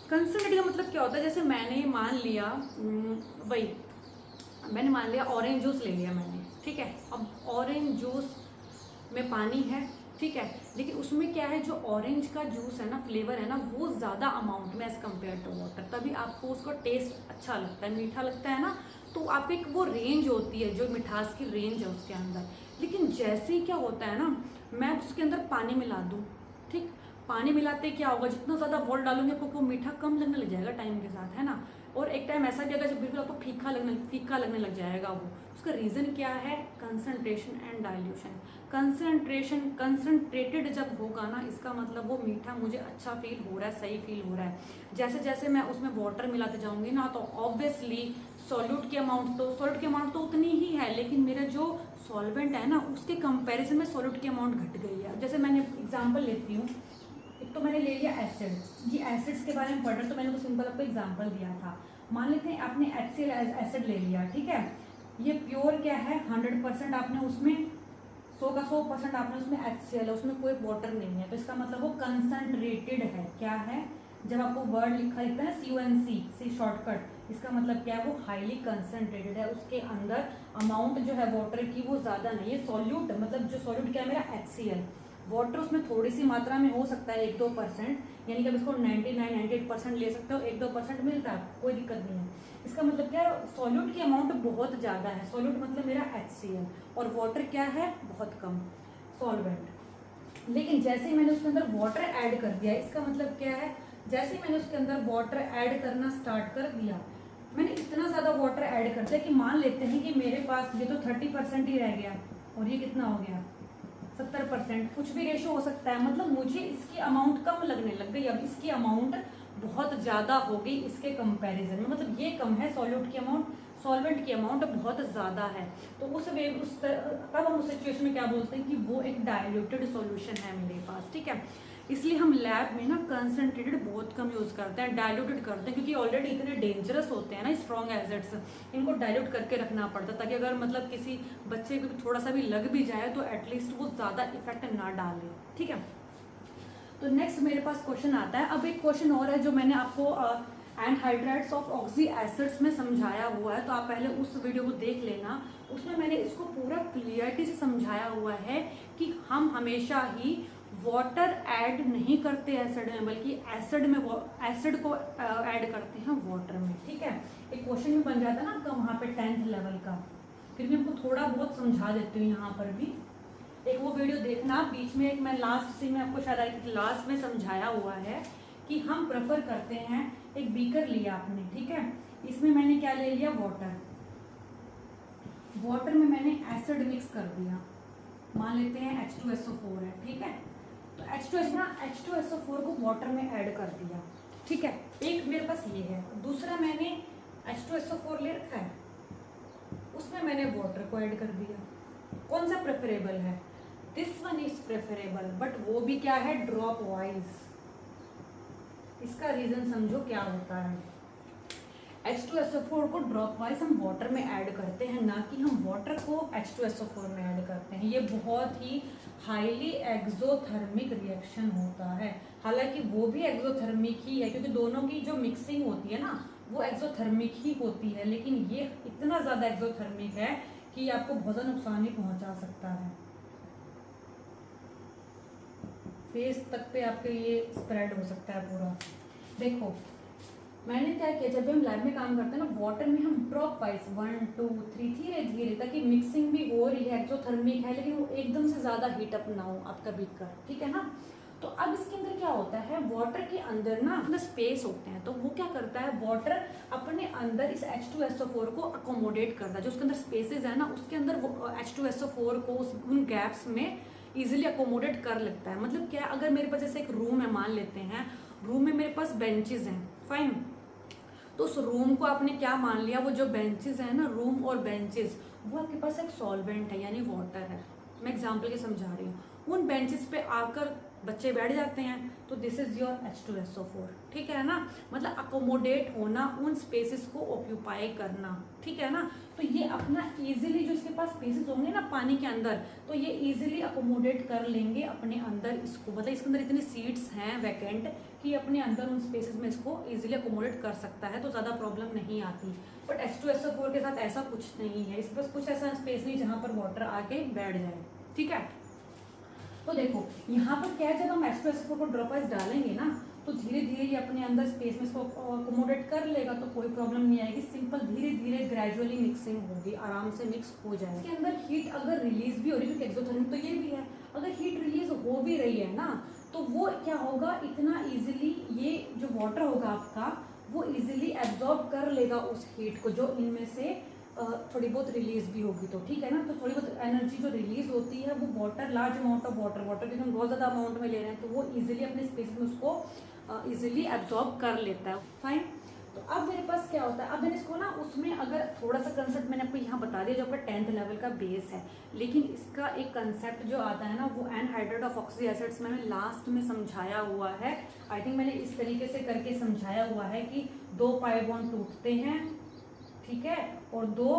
A: कंसंट्रेटेड का मतलब क्या होता है, जैसे मैंने मान लिया मैंने मान लिया ऑरेंज जूस ले लिया मैंने, ठीक है। अब ऑरेंज जूस में पानी है, ठीक है, लेकिन उसमें क्या है, जो ऑरेंज का जूस है ना, फ्लेवर है ना, वो ज़्यादा अमाउंट में एज कम्पेयर टू वाटर, तभी आपको उसका टेस्ट अच्छा लगता है, मीठा लगता है ना। तो आपको एक वो रेंज होती है, जो मिठास की रेंज है उसके अंदर। लेकिन जैसे ही क्या होता है ना, मैं उसके अंदर पानी मिला दूँ, ठीक, पानी मिलाते क्या होगा, जितना ज़्यादा वॉल्ट डालूंगे आपको वो मीठा कम लगने लग जाएगा टाइम के साथ, है ना। और एक टाइम ऐसा भी आएगा जब बिल्कुल आपको फीका लगने लग जाएगा वो। उसका रीज़न क्या है, कंसंट्रेशन एंड डाइल्यूशन। कंसंट्रेटेड जब होगा ना, इसका मतलब वो मीठा मुझे अच्छा फील हो रहा है, सही फील हो रहा है। जैसे जैसे मैं उसमें वाटर मिलाते जाऊंगी ना, तो ऑब्वियसली सॉल्यूट की अमाउंट तो उतनी ही है, लेकिन मेरा जो सॉल्वेंट है ना, उसके कंपैरिजन में सॉल्यूट की अमाउंट घट गई है। जैसे मैंने एग्जांपल लेती हूँ, एक तो मैंने ले लिया एसिड, ये एसिड्स के बारे में पढ़ रहे, तो मैंने तो सिंपल आपको एग्जांपल दिया था। मान लेते हैं आपने HCl एसिड ले लिया, ठीक है, ये प्योर क्या है, 100% आपने उसमें 100% आपने उसमें HCl, उसमें कोई वाटर नहीं है, तो इसका मतलब वो कंसंट्रेटेड है। क्या है, जब आपको वर्ड लिखा है ना CONC शॉर्टकट, इसका मतलब क्या है, वो हाईली कंसंट्रेटेड है, उसके अंदर अमाउंट जो है वाटर की वो ज़्यादा नहीं है। सॉल्यूट मतलब जो सॉल्यूट क्या है मेरा HCl, वाटर उसमें थोड़ी सी मात्रा में हो सकता है 1-2%, यानी कि अब इसको 99-98% ले सकते हो, 1-2% मिलता है, कोई दिक्कत नहीं है। इसका मतलब क्या है, सॉल्यूट की अमाउंट बहुत ज़्यादा है, सॉल्यूट मतलब मेरा HCl, और वाटर क्या है, बहुत कम सॉल्वेंट। लेकिन जैसे ही मैंने उसके अंदर वाटर ऐड कर दिया, इसका मतलब क्या है, जैसे ही मैंने उसके अंदर वाटर ऐड करना स्टार्ट कर दिया, मैंने इतना ज़्यादा वाटर ऐड कर दिया कि मान लेते हैं कि मेरे पास ये तो 30% ही रह गया, और ये कितना हो गया 70%, कुछ भी रेशो हो सकता है। मतलब मुझे इसकी अमाउंट कम लगने लग गई, अब इसकी अमाउंट बहुत ज़्यादा हो गई इसके कंपैरिजन में, मतलब ये कम है सॉल्यूट की अमाउंट, सॉल्वेंट की अमाउंट बहुत ज़्यादा है। तो तब हम उस सिचुएशन में क्या बोलते हैं कि वो एक डाइल्यूटेड सॉल्यूशन है मेरे पास, ठीक है। इसलिए हम लैब में ना कंसंट्रेटेड बहुत कम यूज़ करते हैं, डाइल्यूटेड करते हैं, क्योंकि ऑलरेडी इतने डेंजरस होते हैं ना स्ट्रॉन्ग एसिड्स, इनको डाइल्यूट करके रखना पड़ता है, ताकि अगर मतलब किसी बच्चे को थोड़ा सा भी लग भी जाए तो एटलीस्ट वो ज़्यादा इफेक्ट ना डाले, ठीक है। तो नेक्स्ट मेरे पास क्वेश्चन आता है। अब एक क्वेश्चन और है जो मैंने आपको एनहाइड्राइड्स ऑफ ऑक्सी एसिड्स में समझाया हुआ है, तो आप पहले उस वीडियो को देख लेना, उसमें मैंने इसको पूरा क्लियरिटी से समझाया हुआ है कि हम हमेशा ही वाटर ऐड नहीं करते एसिड में, बल्कि एसिड को ऐड करते हैं वाटर में, ठीक है। एक क्वेश्चन भी बन जाता है ना आपका वहाँ पे 10th लेवल का, फिर भी आपको थोड़ा बहुत समझा देती हूँ यहाँ पर भी। एक वो वीडियो देखना, बीच में एक मैं लास्ट से मैं आपको शायद लास्ट में समझाया हुआ है कि हम प्रेफर करते हैं, एक बीकर लिया आपने, ठीक है, इसमें मैंने क्या ले लिया, वाटर में मैंने एसिड मिक्स कर दिया, मान लेते हैं H2SO4 है, ठीक है। तो H2SO4 को वाटर में ऐड कर दिया, ठीक है, एक मेरे पास ये है। दूसरा मैंने H2SO4 ले रखा है, उसमें मैंने वाटर को ऐड कर दिया। कौन सा प्रेफरेबल है, this one is preferable, but वो भी क्या है, ड्रॉप वाइज। इसका रीजन समझो क्या होता है, H2SO4 को ड्रॉप वाइज हम वाटर में ऐड करते हैं, ना कि हम वाटर को H2SO4 में ऐड करते हैं। ये बहुत ही हाईली एक्सोथर्मिक रिएक्शन होता है, हालांकि वो भी एक्सोथर्मिक ही है, क्योंकि दोनों की जो मिक्सिंग होती है ना वो एक्सोथर्मिक ही होती है, लेकिन ये इतना ज़्यादा एक्सोथर्मिक है कि आपको बहुत ज़्यादा नुकसान ही पहुंचा सकता है, फेस तक पे आपके ये स्प्रेड हो सकता है पूरा। देखो मैंने क्या किया, जब भी हम लैब में काम करते हैं ना, वाटर में हम ड्रॉप वाइज 1 2 3 धीरे धीरे, ताकि मिक्सिंग भी हो रही है, एक्सोथर्मिक है, लेकिन वो एकदम से ज़्यादा हीटअप ना हो आपका बीकर, ठीक है ना। तो अब इसके अंदर क्या होता है, वाटर के अंदर ना अपना स्पेस होते हैं, तो वो क्या करता है, वाटर अपने अंदर इस H2SO4 को अकोमोडेट करता है, जो उसके अंदर स्पेसेस है ना, उसके अंदर H2SO4 को उन गैप्स में इजीली अकोमोडेट कर लेता है। मतलब क्या, अगर मेरे पास जैसे एक रूम है, मान लेते हैं रूम में मेरे पास बेंचेस हैं, फाइन, तो उस रूम को आपने क्या मान लिया, वो जो बेंचेस है ना, रूम और बेंचेस, वो आपके पास एक सॉल्वेंट है यानी वाटर है। मैं एग्जांपल के समझा रही हूँ। उन बेंचेस पे आकर बच्चे बैठ जाते हैं, तो दिस इज योर H2SO4, ठीक है ना। मतलब अकोमोडेट होना, उन स्पेसेस को ऑक्यूपाई करना, ठीक है ना। तो ये अपना इजीली जो इसके पास स्पेसेस होंगे ना पानी के अंदर, तो ये इजीली अकोमोडेट कर लेंगे अपने अंदर इसको, मतलब इसके अंदर इतनी सीट्स हैं वैकेंट कि अपने अंदर उन स्पेसेस में इसको इजीली अकोमोडेट कर सकता है, तो ज़्यादा प्रॉब्लम नहीं आती। बट H2SO4 के साथ ऐसा कुछ नहीं है, इसके पास कुछ ऐसा स्पेस नहीं जहाँ पर वाटर आके बैठ जाए, ठीक है। तो देखो यहाँ पर क्या है, जब हम H2SO4 को ड्रॉप वाइज डालेंगे ना, तो धीरे धीरे ये अपने अंदर स्पेस में इसको अकोमोडेट कर लेगा, तो कोई प्रॉब्लम नहीं आएगी। सिंपल धीरे धीरे ग्रेजुअली मिक्सिंग होगी, आराम से मिक्स हो जाएगा। इसके अंदर हीट अगर रिलीज भी हो रही है, एक्सोथर्मिक तो ये भी है, अगर हीट रिलीज हो भी रही है ना, तो वो क्या होगा, इतना इजीली ये जो वाटर होगा आपका वो इजीली एब्जॉर्ब कर लेगा उस हीट को, जो इनमें से थोड़ी बहुत रिलीज भी होगी, तो ठीक है ना। तो थोड़ी बहुत एनर्जी जो रिलीज होती है वो water, large amount of water क्योंकि हम बहुत ज़्यादा अमाउंट में ले रहे हैं, तो वो इजीली अपने स्पेस में उसको इजीली एब्जॉर्ब कर लेता है। फाइन। तो अब मेरे पास क्या होता है, अब मैंने इसको ना उसमें अगर थोड़ा सा कंसेप्ट मैंने आपको यहाँ बता दिया जो आपका 10th लेवल का बेस है, लेकिन इसका एक कंसेप्ट जो आता है ना वो एनहाइड्रेट ऑफ ऑक्सी एसिड्स मैंने लास्ट में समझाया हुआ है। आई थिंक मैंने इस तरीके से करके समझाया हुआ है कि 2 पाई बॉन्ड टूटते हैं, ठीक है, और 2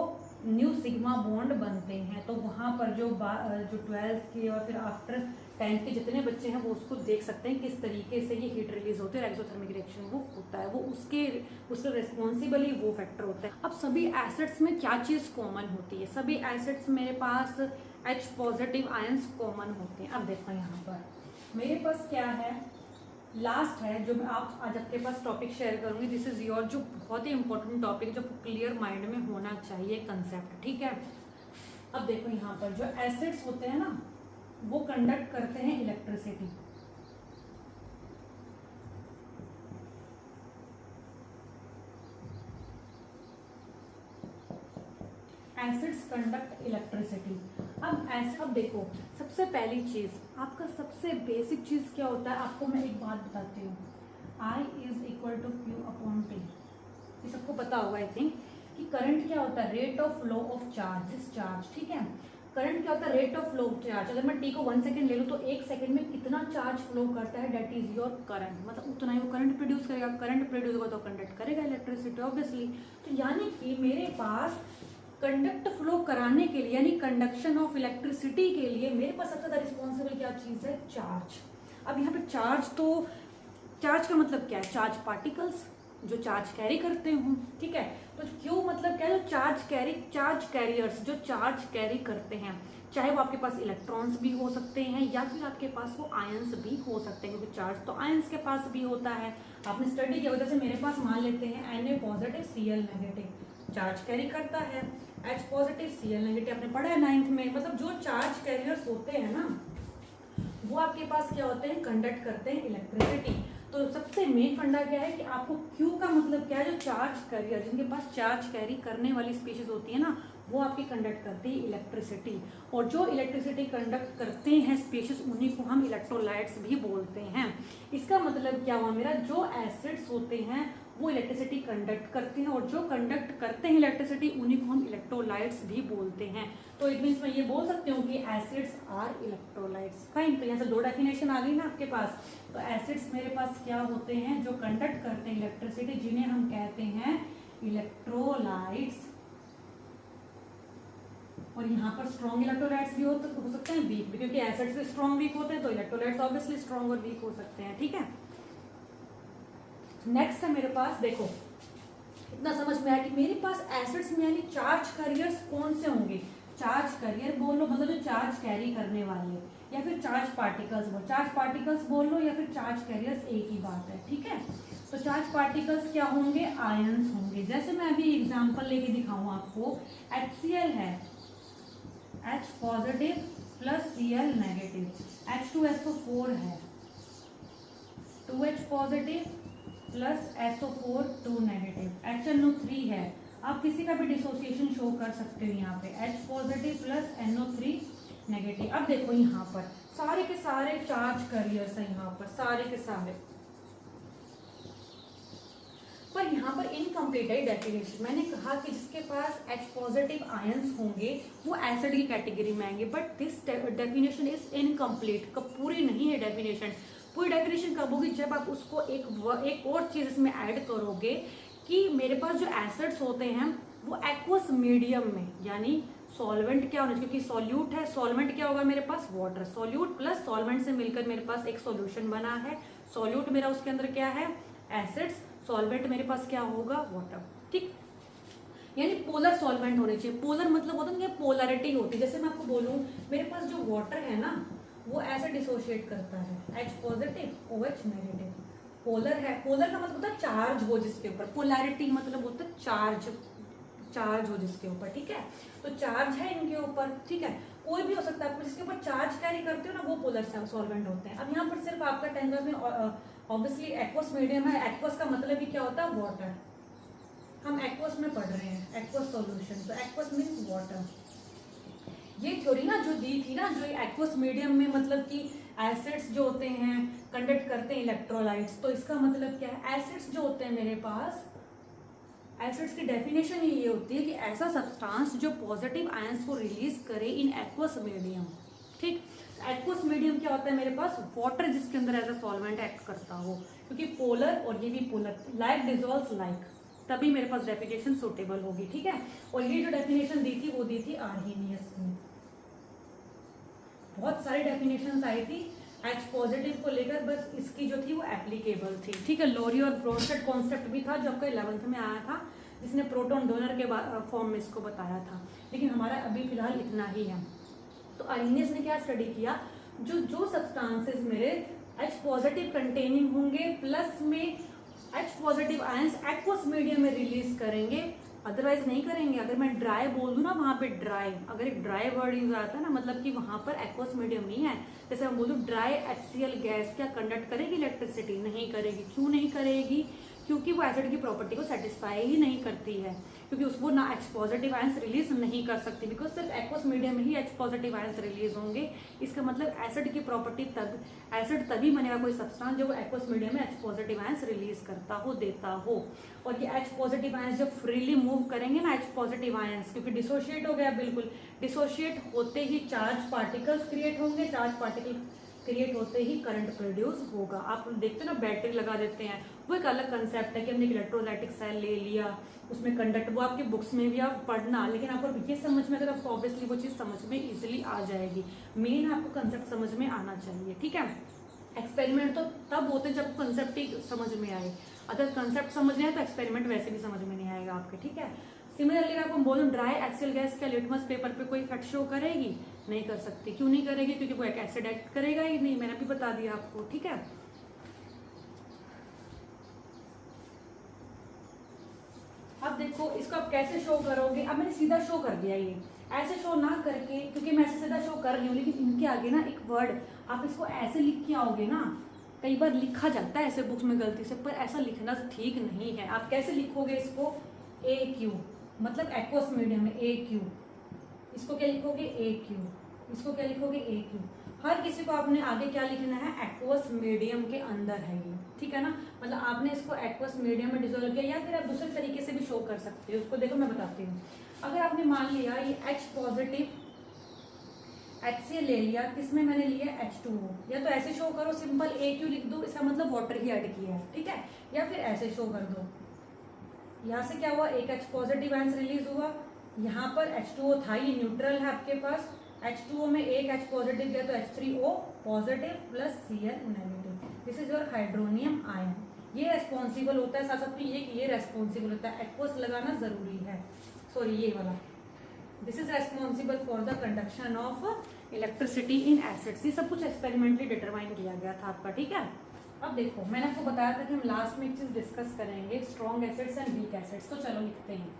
A: न्यू सिग्मा बॉन्ड बनते हैं। तो वहाँ पर जो 12th के और फिर आफ्टर 10th के जितने बच्चे हैं वो उसको देख सकते हैं किस तरीके से ये हीट रिलीज होती है, एक्सोथर्मिक रिएक्शन वो होता है, वो उसके रिस्पॉन्सिबल ही वो फैक्टर होता है। अब सभी एसिड्स में क्या चीज़ कॉमन होती है, सभी एसिड्स मेरे पास H पॉजिटिव आयंस कॉमन होते हैं। अब देखो यहाँ पर मेरे पास क्या है, लास्ट है जो मैं आप आज आपके पास टॉपिक शेयर करूंगी, दिस इज योर, जो बहुत ही इंपॉर्टेंट टॉपिक जो क्लियर माइंड में होना चाहिए कंसेप्ट, ठीक है। अब देखो यहाँ पर जो एसिड्स होते हैं ना वो कंडक्ट करते हैं इलेक्ट्रिसिटी, एसिड्स कंडक्ट इलेक्ट्रिसिटी। अब देखो सबसे पहली चीज, आपका सबसे बेसिक चीज क्या होता है, आपको मैं एक बात बताती हूँ, I is equal to Q upon T। ये सबको पता होगा आई थिंक कि करंट क्या होता है, rate of flow of charge, this charge, ठीक है। करंट क्या होता है, rate of flow of charge. अगर मैं T को 1 सेकेंड ले लूँ तो 1 सेकेंड में कितना चार्ज फ्लो करता है, डेट इज योर करंट, मतलब उतना ही वो करंट प्रोड्यूस करेगा। करंट प्रोड्यूस होगा तो कंडक्ट करेगा इलेक्ट्रिसिटी ऑब्वियसली। तो यानी कि मेरे पास कंडक्ट फ्लो कराने के लिए यानी कंडक्शन ऑफ इलेक्ट्रिसिटी के लिए मेरे पास सबसे ज़्यादा रिस्पॉन्सिबल क्या चीज़ है, चार्ज। अब यहाँ पे चार्ज, तो चार्ज का मतलब क्या है, चार्ज पार्टिकल्स जो चार्ज कैरी करते हूँ, ठीक है। तो क्यों मतलब क्या है, जो चार्ज कैरियर्स जो चार्ज कैरी करते हैं, चाहे वो आपके पास इलेक्ट्रॉन्स भी हो सकते हैं या फिर आपके पास वो आयंस भी हो सकते हैं, क्योंकि चार्ज तो आयंस के पास भी होता है। आपने स्टडी की वजह से मेरे पास मान लेते हैं Na positive Cl negative charge carry करता है, H पॉजिटिव Cl नेगेटिव आपने पढ़ा है 9th में। मतलब जो चार्ज कैरियर्स होते हैं ना वो आपके पास क्या होते हैं, कंडक्ट करते हैं इलेक्ट्रिसिटी। तो सबसे मेन फंडा क्या है कि आपको क्यू का मतलब क्या है, जो चार्ज कैरियर जिनके पास चार्ज कैरी करने वाली स्पीशीज होती है ना वो आपकी कंडक्ट करती है इलेक्ट्रिसिटी, और जो इलेक्ट्रिसिटी कंडक्ट करते हैं स्पीशीज उन्हीं को हम इलेक्ट्रोलाइट्स भी बोलते हैं। इसका मतलब क्या हुआ मेरा, जो एसिड्स होते हैं वो इलेक्ट्रिसिटी कंडक्ट करते हैं और जो कंडक्ट करते हैं इलेक्ट्रिसिटी उन्हीं को हम इलेक्ट्रोलाइट्स भी बोलते हैं। तो इट मीन्स मैं ये बोल सकती हूँ कि एसिड्स आर इलेक्ट्रोलाइट्स। फाइन, तो यहाँ से 2 डेफिनेशन आ गई ना आपके पास। तो एसिड्स मेरे पास क्या होते हैं, जो कंडक्ट करते हैं इलेक्ट्रिसिटी, जिन्हें हम कहते हैं इलेक्ट्रोलाइट्स। और यहाँ पर स्ट्रॉन्ग इलेक्ट्रोलाइट्स भी हो सकते हैं, वीक भी, क्योंकि एसिड्स भी स्ट्रॉन्ग वीक होते हैं तो इलेक्ट्रोलाइट्स ऑब्वियसली स्ट्रॉन्ग और वीक हो सकते हैं, ठीक है। नेक्स्ट है मेरे पास, देखो इतना समझ में आया कि मेरे पास एसिड्स में यानी चार्ज कैरियर्स कौन से होंगे, चार्ज कैरियर बोल लो, मतलब जो चार्ज कैरी करने वाले, या फिर चार्ज पार्टिकल्स बोल, चार्ज पार्टिकल्स बोल लो या फिर चार्ज कैरियर्स, एक ही बात है, ठीक है। तो चार्ज पार्टिकल्स क्या होंगे, आयंस होंगे। जैसे मैं अभी एग्जांपल लेके दिखाऊं आपको, HCl है H positive plus Cl negative, H2SO4 है 2H positive plus SO4 2 negative, HNO3 है। आप किसी का भी डिसोसिएशन शो कर सकते हो यहाँ पे, H positive plus NO3 negative. अब देखो यहाँ पर सारे के सारे चार्ज कैरियर्स हैं, यहाँ पर सारे के सारे। पर यहाँ पर इनकम्प्लीट है डेफिनेशन। मैंने कहा कि जिसके पास H पॉजिटिव आयंस होंगे वो एसिड की कैटेगरी में आएंगे, but this definition is incomplete. कब पूरी नहीं है डेफिनेशन? पूरी डेफिनेशन कब होगी? जब आप उसको एक और चीज इसमें ऐड करोगे कि मेरे पास जो एसिड्स होते हैं वो एक्वस मीडियम में, यानी सॉल्वेंट क्या होना चाहिए, क्योंकि सॉल्यूट है, सॉल्वेंट क्या होगा मेरे पास? वाटर। सॉल्यूट प्लस सॉल्वेंट से मिलकर मेरे पास एक सॉल्यूशन बना है। सॉल्यूट मेरा उसके अंदर क्या है? एसिड्स। सॉल्वेंट मेरे पास क्या होगा? वाटर। ठीक, यानी पोलर सॉल्वेंट होने चाहिए। पोलर मतलब होता है पोलैरिटी होती है। जैसे मैं आपको बोलूं मेरे पास जो वाटर है ना वो ऐसे डिसोशिएट करता है, H positive OH negative. Polar है, पोलर का मतलब होता है चार्ज हो जिसके ऊपर। पोलैरिटी मतलब होता है चार्ज हो जिसके ऊपर। ठीक है, तो चार्ज है इनके ऊपर। ठीक है, कोई भी हो सकता है, जिसके ऊपर चार्ज कैरी करते हो ना वो पोलर सॉल्वेंट होते हैं। अब यहाँ पर सिर्फ आपका 10 क्लास में ऑब्वियसली एक्वस मीडियम है। एक्वस का मतलब ही क्या होता है? वाटर। हम एक्वस में पढ़ रहे हैं, एक्वस सॉल्यूशन, तो एक्वस मींस वाटर। ये थ्योरी ना जो दी थी ना, जो एक्वस मीडियम में मतलब कि एसिड्स जो होते हैं कंडक्ट करते हैं इलेक्ट्रोलाइट्स, तो इसका मतलब क्या है? एसिड्स जो होते हैं मेरे पास, एसिड्स की डेफिनेशन ही ये होती है कि ऐसा सब्सटेंस जो पॉजिटिव आयंस को रिलीज करे इन एक्वस मीडियम। ठीक, एक्वस मीडियम क्या होता है मेरे पास? वाटर, जिसके अंदर एज अ सॉल्वेंट एक्ट करता हो, क्योंकि पोलर और ये भी पोलर, लाइक डिजोल्व्स लाइक, तभी मेरे पास डेफिनेशन सुटेबल होगी। ठीक है, और ये जो डेफिनेशन दी थी वो दी थी आर्हेनियस ने। बहुत सारी डेफिनेशंस आई थी H पॉजिटिव को लेकर, बस इसकी जो थी वो एप्लीकेबल थी। ठीक है, लोरी और ब्रोनस्टेड कॉन्सेप्ट भी था जो आपका 11th में आया था, जिसने प्रोटॉन डोनर के फॉर्म में इसको बताया था, लेकिन हमारा अभी फिलहाल इतना ही है। तो आर्हेनियस ने क्या स्टडी किया? जो सब्सटेंसेस मेरे H पॉजिटिव कंटेनिंग होंगे प्लस में H positive ions aqueous medium में रिलीज करेंगे, अदरवाइज नहीं करेंगे। अगर मैं ड्राई बोल दूं ना, वहां पे ड्राई, अगर एक ड्राई वर्ड यूज आता है ना, मतलब कि वहां पर एक्वस मीडियम नहीं है। जैसे मैं बोलूं ड्राई HCl गैस क्या कंडक्ट करेगी इलेक्ट्रिसिटी? नहीं करेगी। क्यों नहीं करेगी? क्योंकि वो एसिड की प्रॉपर्टी को सेटिस्फाई ही नहीं करती है, क्योंकि उसको ना H पॉजिटिव आयंस रिलीज नहीं कर सकती, बिकॉज सिर्फ एक्वस मीडियम में ही H पॉजिटिव आयंस रिलीज होंगे। इसका मतलब एसिड की प्रॉपर्टी एसिड तभी बनेगा कोई सब्सटेंस जो एक्वस मीडियम में H पॉजिटिव आयंस रिलीज करता हो, देता हो। और ये H पॉजिटिव आयंस जब फ्रीली मूव करेंगे ना, H पॉजिटिव आयंस, क्योंकि डिसोशिएट हो गया, बिल्कुल डिसोशिएट होते ही चार्ज पार्टिकल्स क्रिएट होंगे, चार्ज पार्टिकल क्रिएट होते ही करंट प्रोड्यूस होगा। आप देखते हो ना बैटरी लगा देते हैं, वो एक अलग कंसेप्ट है कि हमने एक इलेक्ट्रोलाइटिक सेल ले लिया, उसमें कंडक्ट, वो आपकी बुक्स में भी आप पढ़ना, लेकिन आपको ये समझ में अगर आपको ऑब्वियसली वो चीज़ समझ में इजीली आ जाएगी। मेन आपको कंसेप्ट समझ में आना चाहिए। ठीक है, एक्सपेरिमेंट तो तब होते हैं जब कंसेप्ट ही समझ में आए, अगर कंसेप्ट समझ में आए तो एक्सपेरिमेंट वैसे भी समझ में नहीं आएगा आपके। ठीक है, सिमिलरली अगर आपको बोलूं ड्राई HCl गैस क्या लिटमस पेपर पे कोई इफेक्ट शो करेगी? नहीं कर सकती। क्यों नहीं करेगी? क्योंकि वो एक एसिड एक्ट करेगा ही नहीं, मैंने भी बता दिया आपको। ठीक है, अब देखो इसको आप कैसे शो करोगे? अब मैंने सीधा शो कर दिया, ये ऐसे शो ना करके, क्योंकि मैं ऐसे सीधा शो कर रही हूँ, लेकिन इनके आगे ना एक वर्ड आप इसको ऐसे लिख के आओगे ना, कई बार लिखा जाता है ऐसे बुक्स में गलती से, पर ऐसा लिखना ठीक नहीं है। आप कैसे लिखोगे इसको? AQ, मतलब एक्वस मीडियम में AQ, इसको क्या लिखोगे? AQ, इसको क्या लिखोगे? AQ। हर किसी को आपने आगे क्या लिखना है? एक्वस मीडियम के अंदर है ये। ठीक है ना, मतलब आपने इसको एक्वस मीडियम में डिसोल्व किया, या फिर आप दूसरे तरीके से भी शो कर सकते हो। उसको देखो मैं बताती हूँ। अगर आपने मान लिया ये H पॉजिटिव HCl ले लिया, किसमें मैंने लिया? H2O, या तो ऐसे शो करो सिंपल AQ लिख दो, इसका मतलब वाटर ही ऐड किया है। ठीक है, या फिर ऐसे शो कर दो, यहाँ से क्या हुआ? एक H पॉजिटिव आयंस रिलीज हुआ, यहाँ पर H2O था, ये न्यूट्रल है आपके पास, H2O में एक H पॉजिटिव गया तो H3O positive plus Cl negative, this is your hydronium ion. ये रेस्पॉन्सिबल होता है, साथ साथ ये रेस्पॉन्सिबल होता है, एक्वस लगाना जरूरी है, सॉरी ये वाला, this is responsible for the conduction of electricity in acids. ये सब कुछ एक्सपेरिमेंटली डिटरमाइन किया गया था आपका। ठीक है, अब देखो मैंने आपको बताया था कि हम लास्ट में एक चीज डिस्कस करेंगे, strong acids and weak acids. तो चलो लिखते हैं।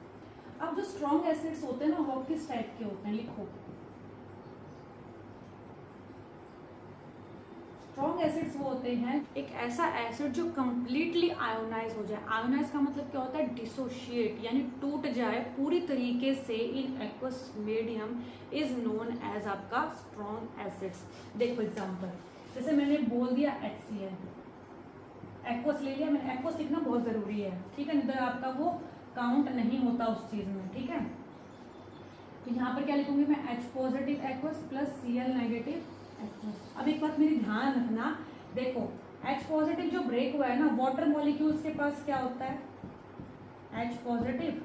A: अब जो स्ट्रॉन्ग एसिड्स होते हैं ना वो किस टाइप के होते हैं? लिखो, स्ट्रॉन्ग एसिड्स वो होते हैं एक ऐसा एसिड जो कंप्लीटली आयोनाइज हो जाए। आयोनाइज का मतलब क्या होता है? डिसोशिएट, यानी टूट जाए पूरी तरीके से in aqueous medium, is known as आपका स्ट्रॉन्ग एसिड्स। देखो एग्जांपल, जैसे मैंने बोल दिया HCl, एक्वस ले लिया मैंने, एक्वस लिखना बहुत जरूरी है, ठीक है, नहीं तो आपका वो काउंट नहीं होता उस चीज में, ठीक है। तो यहाँ पर क्या लिखूंगी मैं, H positive aqueous plus Cl negative aqueous. अब एक बात मेरी ध्यान रखना, देखो H पॉजिटिव जो ब्रेक हुआ है ना, वाटर मॉलिक्यूल्स के पास क्या होता है, H पॉजिटिव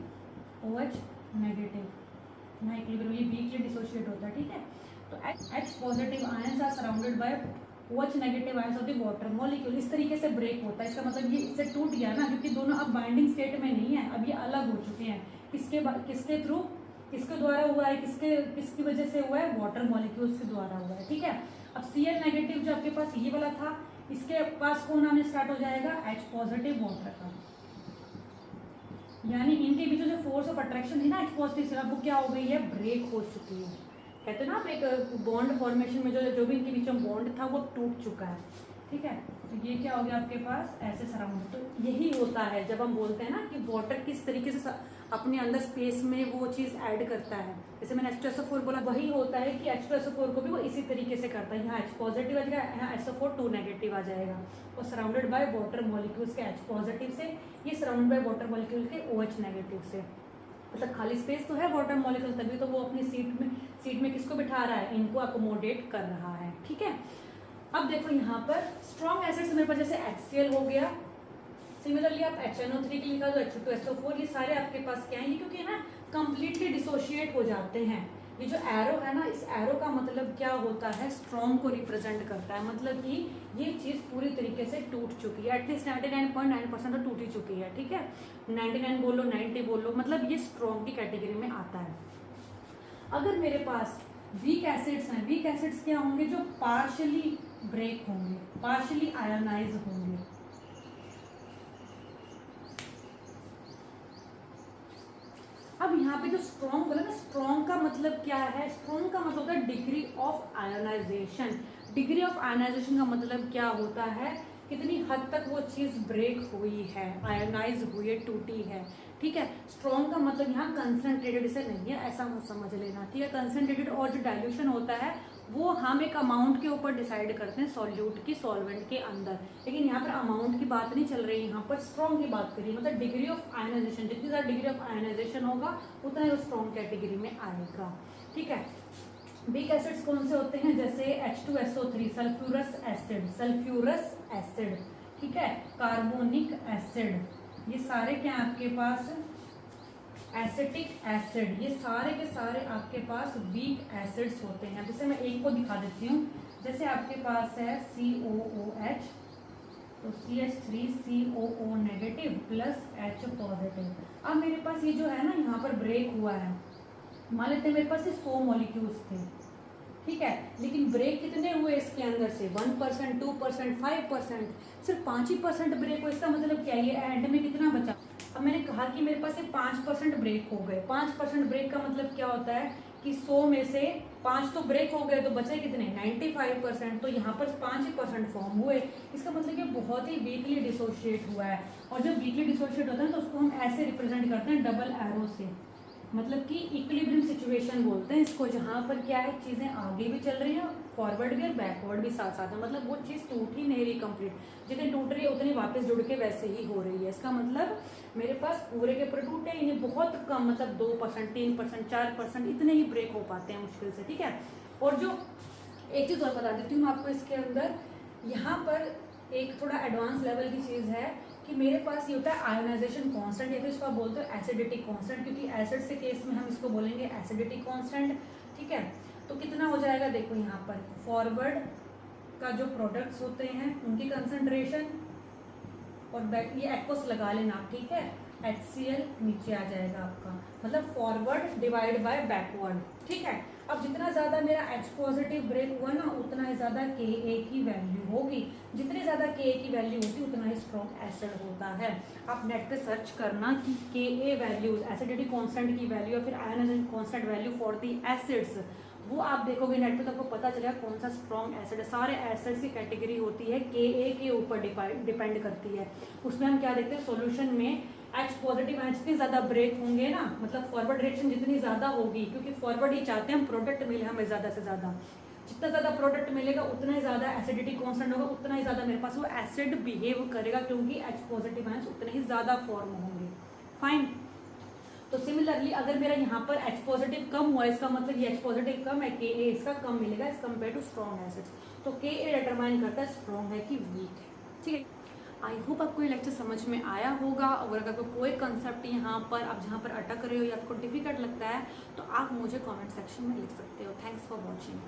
A: OH नेगेटिव, यहाँ इक्विलिब्रियम ये वीकली डिसोशिएट होता है, ठीक है। तो H positive ions are surrounded by OH negative ions of the water molecule, इस तरीके से ब्रेक होता है। इसका मतलब ये इससे टूट गया ना, क्योंकि दोनों अब बाइंडिंग स्टेट में नहीं है, अब ये अलग हो चुके हैं। किसके थ्रू, किसके द्वारा हुआ है, किसकी वजह से हुआ है, वाटर मॉलिक्यूल्स के द्वारा हुआ है, ठीक है। अब Cl नेगेटिव जो आपके पास ये वाला था, इसके पास कौन आने स्टार्ट हो जाएगा, H पॉजिटिव वाटर का, यानी इनके बीच जो फोर्स ऑफ अट्रैक्शन थी ना H पॉजिटिव से, अब वो क्या हो गई है, ब्रेक हो चुकी है। कहते हैं ना आप एक बॉन्ड फॉर्मेशन में जो भी इनके बीच में बॉन्ड था वो टूट चुका है, ठीक है। तो ये क्या हो गया आपके पास ऐसे सराउंड। तो यही होता है जब हम बोलते हैं ना कि वाटर किस तरीके से अपने अंदर स्पेस में वो चीज़ ऐड करता है। जैसे मैंने H2SO4 बोला, वही होता है कि H2SO4 को भी वो इसी तरीके से करता है। यहाँ H पॉजिटिव आ जाएगा, यहाँ SO4 2 नेगेटिव आ जाएगा, और सराउंडेड बाय वाटर मॉलिक्यूल्स के H पॉजिटिव से, ये सराउंडेड बाय वाटर मॉलिक्यूल के OH नेगेटिव से। मतलब खाली स्पेस तो है वाटर मॉलिक्यूल, तभी तो वो अपनी सीट में किसको बिठा रहा है, इनको अकोमोडेट कर रहा है, ठीक है। अब देखो यहाँ पर स्ट्रॉन्ग एसिड्स मेरे पास जैसे HCl हो गया, सिमिलरली आप HNO3 के लिखा तो H2SO4, ये सारे आपके पास क्या है, ये क्योंकि ना कंप्लीटली डिसोशिएट हो जाते हैं। ये जो एरो है ना, इस एरो का मतलब क्या होता है, स्ट्रॉन्ग को रिप्रेजेंट करता है, मतलब कि ये चीज़ पूरी तरीके से टूट चुकी है, एटलीस्ट 99.9% तो टूट ही चुकी है, ठीक है। 99 बोलो 90 बोलो, मतलब ये स्ट्रॉन्ग की कैटेगरी में आता है। अगर मेरे पास वीक एसिड्स हैं, वीक एसिड्स क्या होंगे, जो पार्शियली ब्रेक होंगे, पार्शियली आयोनाइज होंगे। अब यहाँ पे जो स्ट्रॉन्ग बोला ना, स्ट्रॉन्ग का मतलब क्या है, स्ट्रॉन्ग का मतलब होता है degree of ionization. Degree of ionization का मतलब क्या होता है, कितनी हद तक वो चीज़ ब्रेक हुई है, आयोनाइज हुई है, टूटी है, ठीक है। स्ट्रॉन्ग का मतलब यहाँ कंसनट्रेटेड से नहीं है, ऐसा मत समझ लेना, ठीक है। कंसनट्रेटेड और जो डाइल्यूशन होता है वो हम एक अमाउंट के ऊपर डिसाइड करते हैं सॉल्यूट की सॉल्वेंट के अंदर, लेकिन यहाँ पर अमाउंट की बात नहीं चल रही है, यहाँ पर स्ट्रॉन्ग की बात करिए, मतलब डिग्री ऑफ आयोनाइजेशन, जितनी ज़्यादा डिग्री ऑफ आयोनाइजेशन होगा उतना ही वो स्ट्रॉन्ग कैटेगरी में आएगा, ठीक है। वीक एसिड्स कौन से होते हैं, जैसे H2SO3 sulphurous acid, sulphurous acid, ठीक है, कार्बोनिक एसिड, ये सारे क्या आपके पास, एसिटिक एसिड, ये सारे के सारे आपके पास वीक एसिड्स होते हैं। जैसे मैं एक को दिखा देती हूँ, जैसे आपके पास है COOH, तो CH3COO negative plus H positive. अब मेरे पास ये जो है ना यहाँ पर ब्रेक हुआ है, मान लेते हैं मेरे पास ये 100 मॉलिक्यूल्स थे, ठीक है, लेकिन ब्रेक कितने हुए इसके अंदर से, 1%, 2%, 5%, सिर्फ 5% ब्रेक हुए। इसका मतलब क्या है, ये एंड में कितना बचा। अब मैंने कहा कि मेरे पास ये 5% ब्रेक हो गए, 5% ब्रेक का मतलब क्या होता है कि 100 में से 5 तो ब्रेक हो गए, तो बचे कितने, 95%, तो यहाँ पर 5% फॉर्म हुए। इसका मतलब कि बहुत ही वीकली डिसोशिएट हुआ है, और जब वीकली डिसोशिएट होता है तो उसको हम ऐसे रिप्रेजेंट करते हैं डबल एरो से, मतलब कि इक्विलिब्रियम सिचुएशन बोलते हैं इसको, जहाँ पर क्या है, चीज़ें आगे भी चल रही हैं, फॉरवर्ड भी और बैकवर्ड भी साथ साथ है, मतलब वो चीज़ टूट ही नहीं रही कंप्लीट, जितनी टूट रही है उतनी वापस जुड़ के वैसे ही हो रही है। इसका मतलब मेरे पास पूरे के पूरे टूटे ही नहीं, बहुत कम, मतलब 2%, 3%, 4% इतने ही ब्रेक हो पाते हैं मुश्किल से, ठीक है। और जो एक चीज़ और बता देती हूँ आपको इसके अंदर, यहाँ पर एक थोड़ा एडवांस लेवल की चीज़ है कि मेरे पास ये होता है आयोनाइजेशन कांस्टेंट, या फिर इसको आप बोलते हो एसिडिटी कांस्टेंट, क्योंकि एसिड से केस में हम इसको बोलेंगे एसिडिटी कांस्टेंट, ठीक है। तो कितना हो जाएगा, देखो यहाँ पर फॉरवर्ड का जो प्रोडक्ट्स होते हैं उनकी कंसंट्रेशन, और बैक ये एक्वस लगा लेना, ठीक है, HCl नीचे आ जाएगा आपका, मतलब फॉरवर्ड डिवाइड बाय बैकवर्ड, ठीक है। अब जितना ज़्यादा मेरा H पॉजिटिव ब्रेक हुआ ना, उतना ही ज़्यादा Ka की वैल्यू होगी, जितनी ज़्यादा Ka की वैल्यू होती उतना ही स्ट्रॉन्ग एसिड होता है। आप नेट पे सर्च करना कि Ka वैल्यूज, एसिडिटी कांस्टेंट की वैल्यू या फिर ionization constant value for the acids, वो आप देखोगे नेट पे तो आपको पता चलेगा कौन सा स्ट्रॉन्ग एसिड है। सारे एसिड्स की कैटेगरी होती है Ka के ऊपर डिपेंड करती है। उसमें हम क्या देखते हैं, सॉल्यूशन में H पॉजिटिव आयन जितनी ज़्यादा ब्रेक होंगे ना, मतलब फॉरवर्ड रिएक्शन जितनी ज़्यादा होगी, क्योंकि फॉरवर्ड ही चाहते हैं हम, प्रोडक्ट मिले हमें ज़्यादा से ज़्यादा, जितना ज़्यादा प्रोडक्ट मिलेगा उतना ही ज़्यादा एसिडिटी कॉन्स्टेंट होगा, उतना ही ज़्यादा मेरे पास वो एसिड बिहेव करेगा, क्योंकि H पॉजिटिव आयंस उतने ही ज़्यादा फॉर्म होंगे। फाइन। तो सिमिलरली अगर मेरा यहाँ पर H पॉजिटिव कम हुआ, इसका मतलब ये H पॉजिटिव कम है, Ka इसका कम मिलेगा as compare to strong acids. तो Ka डिटरमाइन करता है स्ट्रॉन्ग है कि वीक है। ठीक है, आई होप आपको ये लेक्चर समझ में आया होगा। और अगर आपको कोई कंसेप्ट यहाँ पर आप जहाँ पर अटक रहे हो या आपको डिफिकल्ट लगता है तो आप मुझे कमेंट सेक्शन में लिख सकते हो। Thanks for watching.